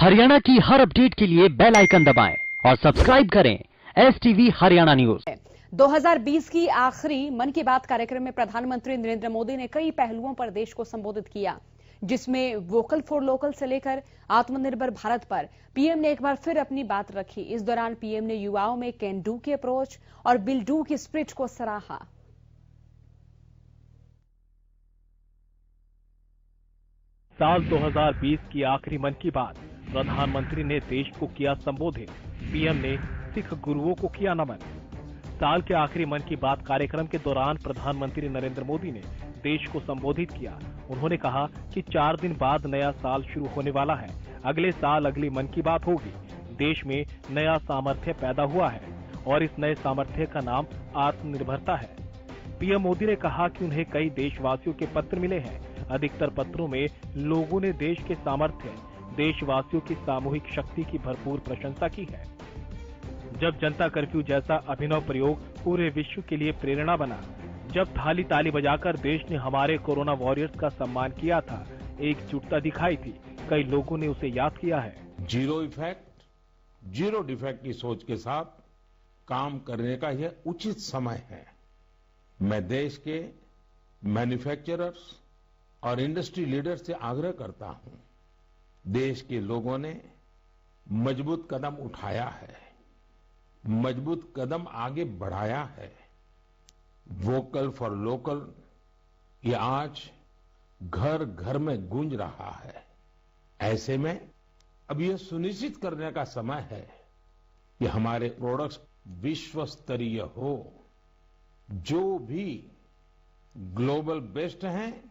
हरियाणा की हर अपडेट के लिए बेल आइकन दबाएं और सब्सक्राइब करें STV हरियाणा न्यूज। 2020 की आखिरी मन की बात कार्यक्रम में प्रधानमंत्री नरेंद्र मोदी ने कई पहलुओं पर देश को संबोधित किया, जिसमें वोकल फॉर लोकल से लेकर आत्मनिर्भर भारत पर पीएम ने एक बार फिर अपनी बात रखी। इस दौरान पीएम ने युवाओं में कैन डू की अप्रोच और विल डू की स्पिरिट को सराहा। साल 2020 की आखिरी मन की बात, प्रधानमंत्री ने देश को किया संबोधित, पीएम ने सिख गुरुओं को किया नमन। साल के आखिरी मन की बात कार्यक्रम के दौरान प्रधानमंत्री नरेंद्र मोदी ने देश को संबोधित किया। उन्होंने कहा कि 4 दिन बाद नया साल शुरू होने वाला है। अगले साल अगली मन की बात होगी। देश में नया सामर्थ्य पैदा हुआ है और इस नए सामर्थ्य का नाम आत्मनिर्भरता है। पीएम मोदी ने कहा कि उन्हें कई देशवासियों के पत्र मिले हैं। अधिकतर पत्रों में लोगों ने देश के सामर्थ्य, देशवासियों की सामूहिक शक्ति की भरपूर प्रशंसा की है। जब जनता कर्फ्यू जैसा अभिनव प्रयोग पूरे विश्व के लिए प्रेरणा बना, जब थाली ताली बजाकर देश ने हमारे कोरोना वॉरियर्स का सम्मान किया था, एकजुटता दिखाई थी, कई लोगों ने उसे याद किया है। जीरो इफेक्ट, जीरो डिफेक्ट की सोच के साथ काम करने का यह उचित समय है। मैं देश के मैन्युफैक्चरर्स और इंडस्ट्री लीडर्स से आग्रह करता हूं, देश के लोगों ने मजबूत कदम उठाया है, मजबूत कदम आगे बढ़ाया है। वोकल फॉर लोकल ये आज घर घर में गूंज रहा है। ऐसे में अब यह सुनिश्चित करने का समय है कि हमारे प्रोडक्ट्स विश्व स्तरीय हो, जो भी ग्लोबल बेस्ट हैं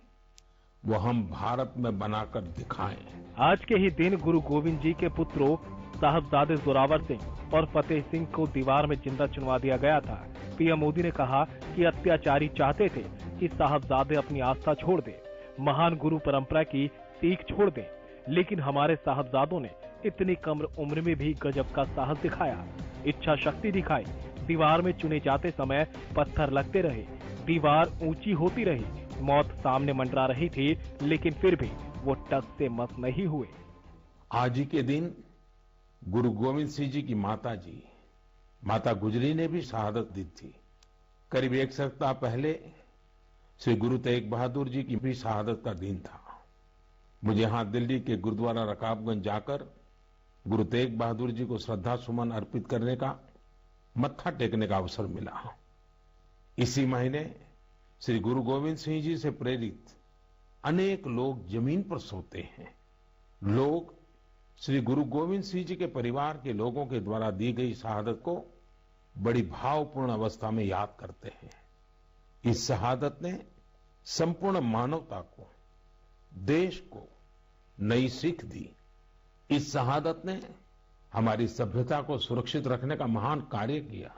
वो हम भारत में बनाकर दिखाएं। आज के ही दिन गुरु गोविंद जी के पुत्रों साहबजादे जोरावर सिंह और फतेह सिंह को दीवार में जिंदा चुनवा दिया गया था। पीएम मोदी ने कहा कि अत्याचारी चाहते थे कि साहबजादे अपनी आस्था छोड़ दें, महान गुरु परंपरा की सीख छोड़ दें, लेकिन हमारे साहबजादों ने इतनी कम उम्र में भी गजब का साहस दिखाया, इच्छा शक्ति दिखाई। दीवार में चुने जाते समय पत्थर लगते रहे, दीवार ऊंची होती रही, मौत सामने मंडरा रही थी, लेकिन फिर भी वो टस से मस नहीं हुए। आज ही के दिन गुरु गोविंद सिंह जी की माता गुजरी ने भी शहादत दी थी। करीब 1 सप्ताह पहले श्री गुरु तेग बहादुर जी की भी शहादत का दिन था। मुझे यहाँ दिल्ली के गुरुद्वारा रकाबगंज जाकर गुरु तेग बहादुर जी को श्रद्धा सुमन अर्पित करने का, मत्था टेकने का अवसर मिला। इसी महीने श्री गुरु गोविंद सिंह जी से प्रेरित अनेक लोग जमीन पर सोते हैं। लोग श्री गुरु गोविंद सिंह जी के परिवार के लोगों के द्वारा दी गई शहादत को बड़ी भावपूर्ण अवस्था में याद करते हैं। इस शहादत ने संपूर्ण मानवता को, देश को नई सीख दी। इस शहादत ने हमारी सभ्यता को सुरक्षित रखने का महान कार्य किया।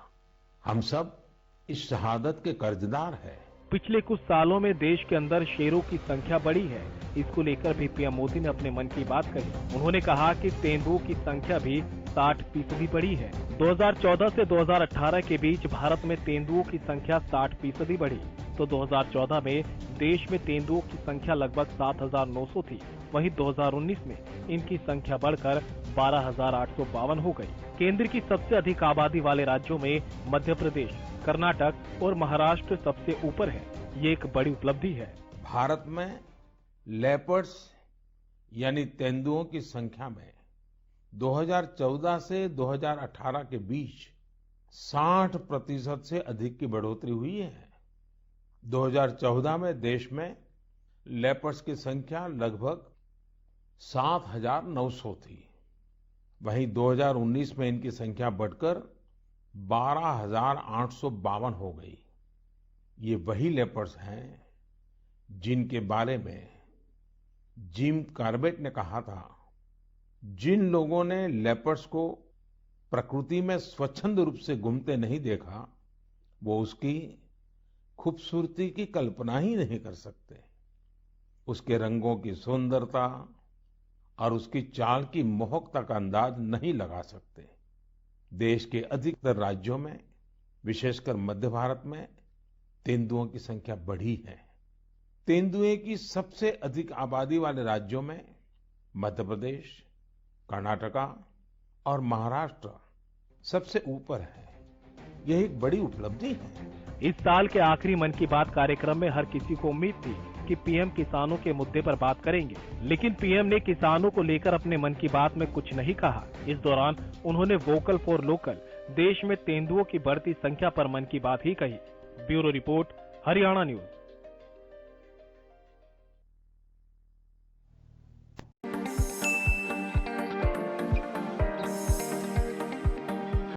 हम सब इस शहादत के कर्जदार हैं। पिछले कुछ सालों में देश के अंदर शेरों की संख्या बढ़ी है। इसको लेकर भी पीएम मोदी ने अपने मन की बात कही। उन्होंने कहा कि तेंदुओं की संख्या भी 60% बढ़ी है। 2014 से 2018 के बीच भारत में तेंदुओं की संख्या 60% बढ़ी, तो 2014 में देश में तेंदुओं की संख्या लगभग 7,900 थी। वहीं 2019 में इनकी संख्या बढ़कर 12,852 हो गई। केंद्र की सबसे अधिक आबादी वाले राज्यों में मध्य प्रदेश, कर्नाटक और महाराष्ट्र सबसे ऊपर है। ये एक बड़ी उपलब्धि है। भारत में लेपर्ड्स यानी तेंदुओं की संख्या में 2014 से 2018 के बीच 60% से अधिक की बढ़ोतरी हुई है। 2014 में देश में लेपर्ड्स की संख्या लगभग 7,900 थी। वहीं 2019 में इनकी संख्या बढ़कर 12,852 हो गई। ये वही लेपर्ड्स हैं जिनके बारे में जिम कॉर्बेट ने कहा था, जिन लोगों ने लेपर्ड्स को प्रकृति में स्वच्छंद रूप से घूमते नहीं देखा, वो उसकी खूबसूरती की कल्पना ही नहीं कर सकते। उसके रंगों की सुंदरता और उसकी चाल की मोहकता का अंदाज नहीं लगा सकते। देश के अधिकतर राज्यों में, विशेषकर मध्य भारत में, तेंदुओं की संख्या बढ़ी है। तेंदुए की सबसे अधिक आबादी वाले राज्यों में मध्य प्रदेश, कर्नाटका और महाराष्ट्र सबसे ऊपर है। यह एक बड़ी उपलब्धि है। इस साल के आखिरी मन की बात कार्यक्रम में हर किसी को उम्मीद थी कि पीएम किसानों के मुद्दे पर बात करेंगे, लेकिन पीएम ने किसानों को लेकर अपने मन की बात में कुछ नहीं कहा। इस दौरान उन्होंने वोकल फॉर लोकल, देश में तेंदुओं की बढ़ती संख्या पर मन की बात ही कही। Bureau report, Haryana news.